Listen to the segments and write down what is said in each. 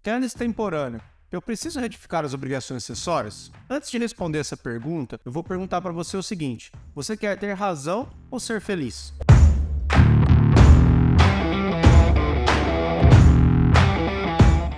Crédito extemporâneo. Eu preciso retificar as obrigações acessórias? Antes de responder essa pergunta, eu vou perguntar para você o seguinte: você quer ter razão ou ser feliz?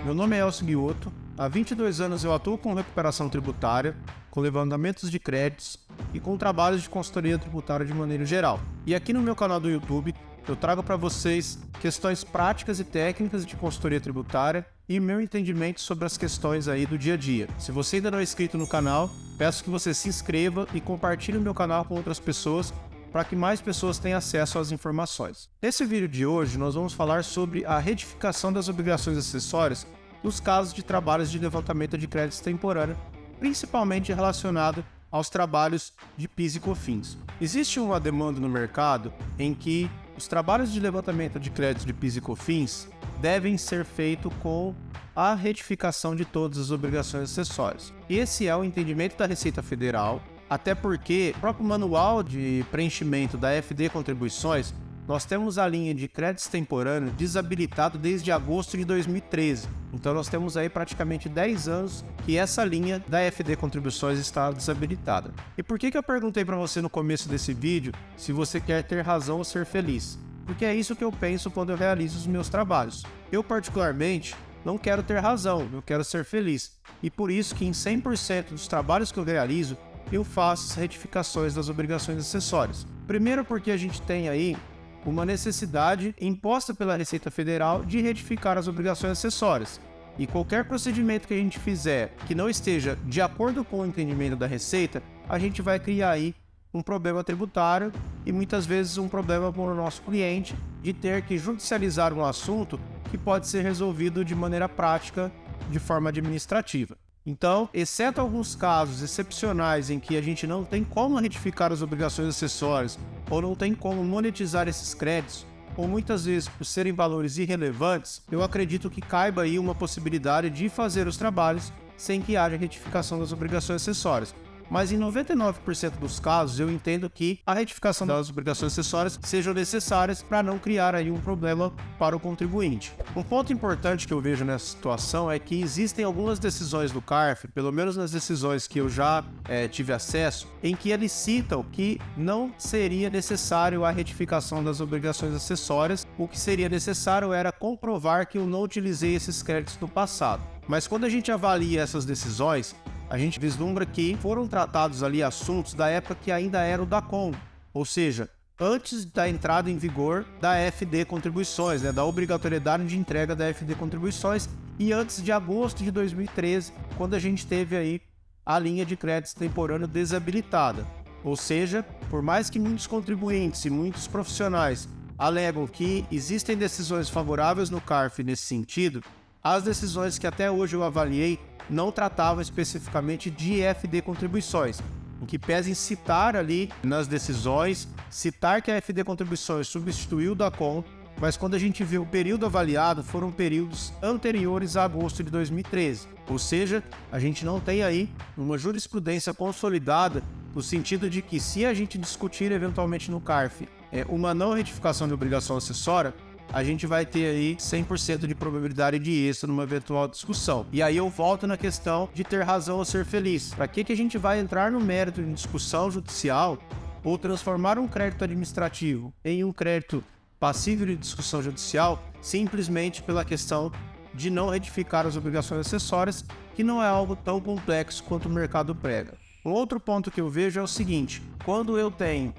Meu nome é Elcio Guiotto. Há 22 anos eu atuo com recuperação tributária, com levantamentos de créditos e com trabalhos de consultoria tributária de maneira geral. E aqui no meu canal do YouTube eu trago para vocês questões práticas e técnicas de consultoria tributária e meu entendimento sobre as questões aí do dia a dia. Se você ainda não é inscrito no canal, peço que você se inscreva e compartilhe o meu canal com outras pessoas para que mais pessoas tenham acesso às informações. Nesse vídeo de hoje nós vamos falar sobre a retificação das obrigações acessórias nos casos de trabalhos de levantamento de crédito extemporâneo, principalmente relacionado aos trabalhos de PIS e COFINS. Existe uma demanda no mercado em que os trabalhos de levantamento de crédito de PIS e COFINS devem ser feitos com a retificação de todas as obrigações acessórias. Esse é o entendimento da Receita Federal, até porque o próprio manual de preenchimento da FD Contribuições, nós temos a linha de crédito extemporâneo desabilitado desde agosto de 2013. Então nós temos aí praticamente 10 anos que essa linha da FD Contribuições está desabilitada. E por que eu perguntei para você no começo desse vídeo se você quer ter razão ou ser feliz? Porque é isso que eu penso quando eu realizo os meus trabalhos. Eu particularmente não quero ter razão, eu quero ser feliz. E por isso que em 100% dos trabalhos que eu realizo, eu faço as retificações das obrigações acessórias. Primeiro porque a gente tem aí uma necessidade imposta pela Receita Federal de retificar as obrigações acessórias. E qualquer procedimento que a gente fizer que não esteja de acordo com o entendimento da Receita, a gente vai criar aí um problema tributário e muitas vezes um problema para o nosso cliente de ter que judicializar um assunto que pode ser resolvido de maneira prática, de forma administrativa. Então, exceto alguns casos excepcionais em que a gente não tem como retificar as obrigações acessórias ou não tem como monetizar esses créditos, ou muitas vezes por serem valores irrelevantes, eu acredito que caiba aí uma possibilidade de fazer os trabalhos sem que haja retificação das obrigações acessórias. Mas em 99% dos casos eu entendo que a retificação das obrigações acessórias sejam necessárias para não criar aí um problema para o contribuinte. Um ponto importante que eu vejo nessa situação é que existem algumas decisões do CARF, pelo menos nas decisões que eu já tive acesso, em que eles citam que não seria necessário a retificação das obrigações acessórias, o que seria necessário era comprovar que eu não utilizei esses créditos no passado. Mas quando a gente avalia essas decisões, a gente vislumbra que foram tratados ali assuntos da época que ainda era o DACON, ou seja, antes da entrada em vigor da FD Contribuições, da obrigatoriedade de entrega da FD Contribuições, e antes de agosto de 2013, quando a gente teve aí a linha de crédito extemporâneo desabilitada. Ou seja, por mais que muitos contribuintes e muitos profissionais alegam que existem decisões favoráveis no CARF nesse sentido, as decisões que até hoje eu avaliei não tratavam especificamente de FD Contribuições, em que pesem citar ali nas decisões, citar que a FD Contribuições substituiu o DACON, mas quando a gente vê o período avaliado, foram períodos anteriores a agosto de 2013. Ou seja, a gente não tem aí uma jurisprudência consolidada no sentido de que se a gente discutir eventualmente no CARF uma não retificação de obrigação acessória, a gente vai ter aí 100% de probabilidade de êxito numa eventual discussão. E aí eu volto na questão de ter razão ou ser feliz. Para que a gente vai entrar no mérito de discussão judicial ou transformar um crédito administrativo em um crédito passível de discussão judicial simplesmente pela questão de não retificar as obrigações acessórias, que não é algo tão complexo quanto o mercado prega. Um outro ponto que eu vejo é o seguinte: quando eu tenho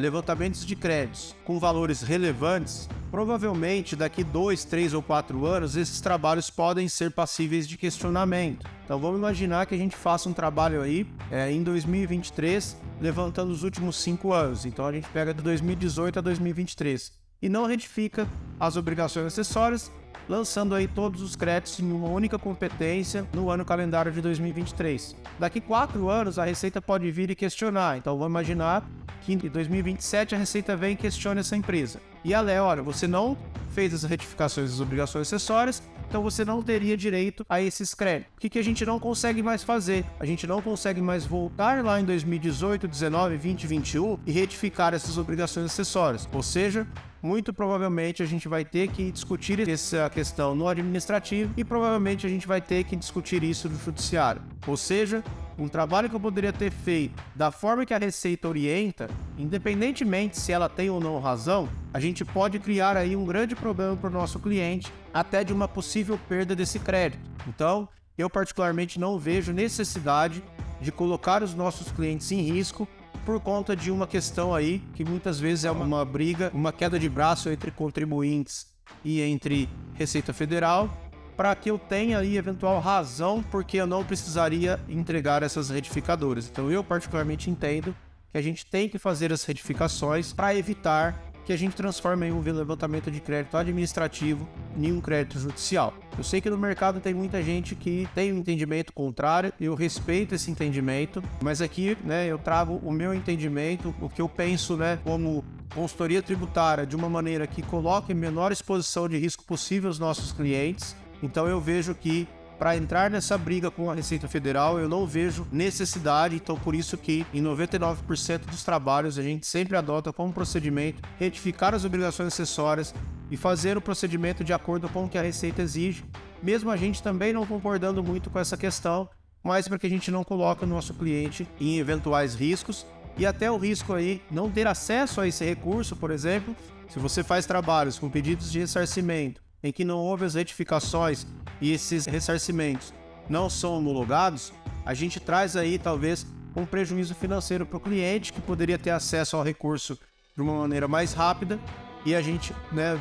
levantamentos de créditos com valores relevantes, provavelmente daqui 2, 3 ou 4 anos esses trabalhos podem ser passíveis de questionamento. Então vamos imaginar que a gente faça um trabalho aí em 2023, levantando os últimos 5 anos. Então a gente pega de 2018 a 2023 e não retifica as obrigações acessórias, lançando aí todos os créditos em uma única competência no ano calendário de 2023. Daqui 4 anos a Receita pode vir e questionar. Então vamos imaginar que em 2027 a Receita vem e questiona essa empresa. E ela olha, você não fez as retificações das obrigações acessórias, então você não teria direito a esses créditos. O que a gente não consegue mais fazer? A gente não consegue mais voltar lá em 2018, 19, 20, 21 e retificar essas obrigações acessórias. Ou seja, muito provavelmente a gente vai ter que discutir essa questão no administrativo e provavelmente a gente vai ter que discutir isso no judiciário. Ou seja, um trabalho que eu poderia ter feito da forma que a Receita orienta, independentemente se ela tem ou não razão, a gente pode criar aí um grande problema para o nosso cliente, até de uma possível perda desse crédito. Então, eu particularmente não vejo necessidade de colocar os nossos clientes em risco por conta de uma questão aí que muitas vezes é uma briga, uma queda de braço entre contribuintes e entre Receita Federal, para que eu tenha aí eventual razão porque eu não precisaria entregar essas retificadoras. Então eu particularmente entendo que a gente tem que fazer as retificações para evitar que a gente transforme um levantamento de crédito administrativo em um crédito judicial. Eu sei que no mercado tem muita gente que tem um entendimento contrário, eu respeito esse entendimento, mas aqui, eu trago o meu entendimento, o que eu penso, como consultoria tributária, de uma maneira que coloque menor exposição de risco possível aos nossos clientes. Então eu vejo que para entrar nessa briga com a Receita Federal, eu não vejo necessidade, então por isso que em 99% dos trabalhos a gente sempre adota como procedimento retificar as obrigações acessórias e fazer o procedimento de acordo com o que a Receita exige, mesmo a gente também não concordando muito com essa questão, mas para que a gente não coloque o nosso cliente em eventuais riscos e até o risco aí não ter acesso a esse recurso, por exemplo, se você faz trabalhos com pedidos de ressarcimento em que não houve as retificações e esses ressarcimentos não são homologados, a gente traz aí talvez um prejuízo financeiro para o cliente que poderia ter acesso ao recurso de uma maneira mais rápida e a gente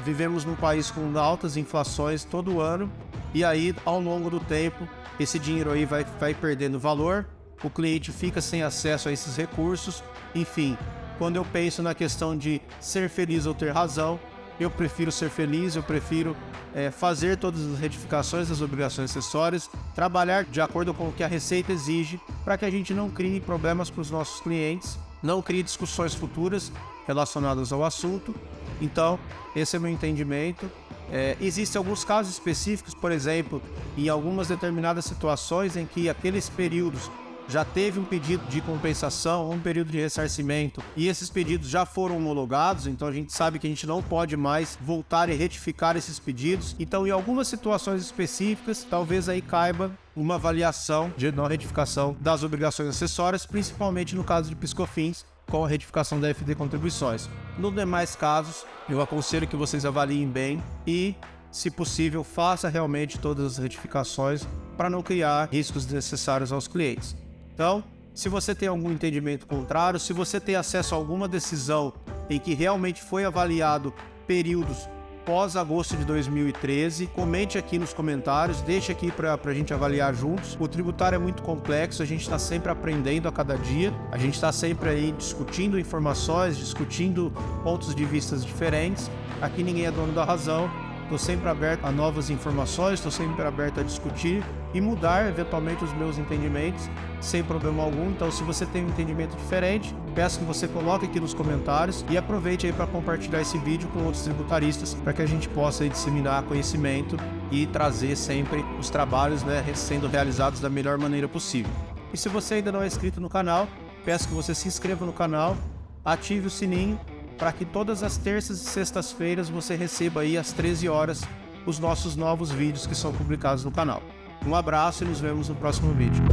vivemos num país com altas inflações todo ano e aí ao longo do tempo esse dinheiro aí vai perdendo valor, o cliente fica sem acesso a esses recursos, enfim, quando eu penso na questão de ser feliz ou ter razão, eu prefiro ser feliz, eu prefiro fazer todas as retificações das obrigações acessórias, trabalhar de acordo com o que a Receita exige, para que a gente não crie problemas para os nossos clientes, não crie discussões futuras relacionadas ao assunto. Então, esse é o meu entendimento. Existem alguns casos específicos, por exemplo, em algumas determinadas situações em que aqueles períodos já teve um pedido de compensação, um período de ressarcimento e esses pedidos já foram homologados, então a gente sabe que a gente não pode mais voltar e retificar esses pedidos. Então, em algumas situações específicas, talvez aí caiba uma avaliação de não retificação das obrigações acessórias, principalmente no caso de PiscoFins, com a retificação da FD Contribuições. Nos demais casos, eu aconselho que vocês avaliem bem e, se possível, faça realmente todas as retificações para não criar riscos desnecessários aos clientes. Então, se você tem algum entendimento contrário, se você tem acesso a alguma decisão em que realmente foi avaliado períodos pós-agosto de 2013, comente aqui nos comentários, deixe aqui para a gente avaliar juntos. O tributário é muito complexo, a gente está sempre aprendendo a cada dia, a gente está sempre aí discutindo informações, discutindo pontos de vista diferentes. Aqui ninguém é dono da razão. Estou sempre aberto a novas informações, estou sempre aberto a discutir e mudar eventualmente os meus entendimentos sem problema algum. Então, se você tem um entendimento diferente, peço que você coloque aqui nos comentários e aproveite aí para compartilhar esse vídeo com outros tributaristas para que a gente possa aí disseminar conhecimento e trazer sempre os trabalhos sendo realizados da melhor maneira possível. E se você ainda não é inscrito no canal, peço que você se inscreva no canal, ative o sininho para que todas as terças e sextas-feiras você receba aí às 13 horas os nossos novos vídeos que são publicados no canal. Um abraço e nos vemos no próximo vídeo.